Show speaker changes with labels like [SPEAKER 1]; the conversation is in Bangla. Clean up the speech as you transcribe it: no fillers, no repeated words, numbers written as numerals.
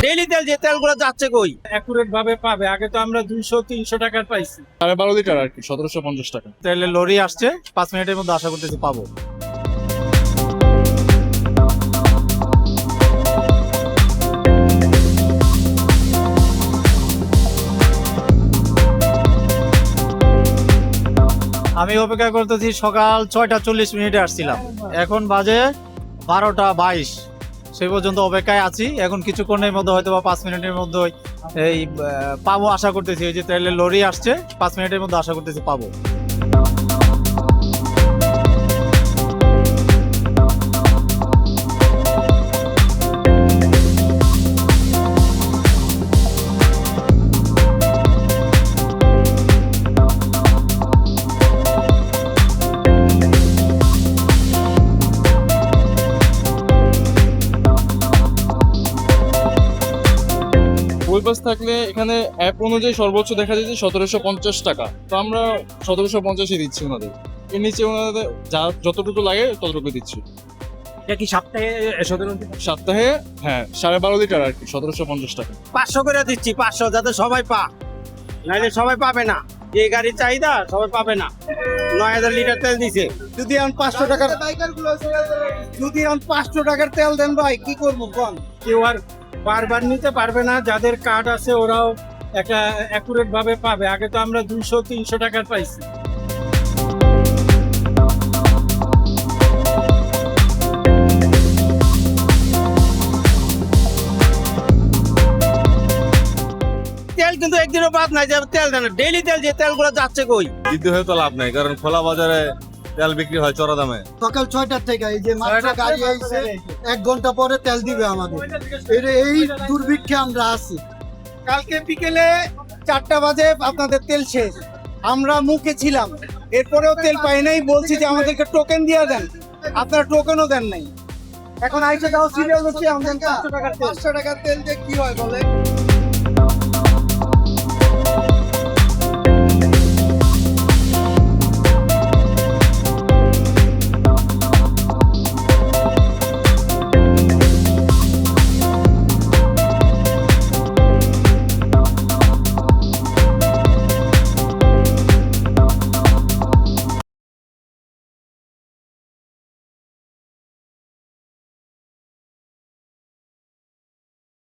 [SPEAKER 1] ডেইলি তেল যে তেলগুলো যাচ্ছে কই অ্যাকুরেট ভাবে পাবে। আগে তো আমরা 200-300 টাকার পাইছি।
[SPEAKER 2] 12.5 লিটার আর কি 1750 টাকা।
[SPEAKER 1] তেলের লরি আসছে, 5 মিনিটের মধ্যে আশা করতেছি পাবো। আমি অপেক্ষা করতেছি সকাল 6:40 আসছিলাম, এখন বাজে 12:22। সেই পর্যন্ত অপেক্ষায় আছি। এখন কিছুক্ষণের মধ্যে হয়তো বা 5 মিনিটের মধ্যে এই পাবো আশা করতেছি। এই যে তেলের লরি আসছে, 5 মিনিটের মধ্যে আশা করতেছি পাবো।
[SPEAKER 2] ফুল পাস থাকলে এখানে অ্যাপ অনুযায়ী সর্বোচ্চ দেখা যায় যে 1750 টাকা। তো আমরা 1750-ই দিচ্ছি ওনাদের। এর নিচে ওনাদের যা যতটুকু লাগে ততটুকু দিচ্ছি।
[SPEAKER 1] এটা কি সপ্তাহে
[SPEAKER 2] সপ্তাহে 12.5 লিটার আর কি 1750 টাকা।
[SPEAKER 1] 500 করে দিচ্ছি, 500 যাতে সবাই নাইলে সবাই পাবে না। যে গাড়ির চাহিদা সবাই পাবে না। 9000 লিটার তেল দিছে। যদি এখন 500 টাকার তেল দেন ভাই, কি করবো কোন? কেউ আর বারবার নিতে পারবে না। যাদের কার্ড আছে ওরাও একটা অ্যাকুরেট ভাবে পাবে। আগে তো আমরা 200-300 টাকার পাইছি। তেল কিন্তু একদিনও বাদ নাই যে তেল দেন। ডেইলি তেল যে তেলগুলো যাচ্ছে কই?
[SPEAKER 3] দিতে হয়ে তো লাভ নাই, কারণ খোলা বাজারে তেল বিক্রি হয় চড়া দামে।
[SPEAKER 4] সকাল 6টার থেকে এই যে মাত্র গাড়ি আইছে, 1 ঘন্টা পরে তেল দিবে আমাদের। এই দুর্ভিক্ষে আমরা আছি।
[SPEAKER 1] কালকে বিকেলে 4টা বাজে আপনাদের তেল শেষ। আমরা মুখে ছিলাম, এরপরেও তেল পাই নাই। বলছি যে আমাদেরকে টোকেন দিয়ে দেন, আপনারা টোকেনও দেন নাই। এখন আইসে দাও সিরিয়াল হচ্ছে আমাদের 500 টাকার তেল।
[SPEAKER 4] 500 টাকার তেল দিয়ে কি হয় বলে?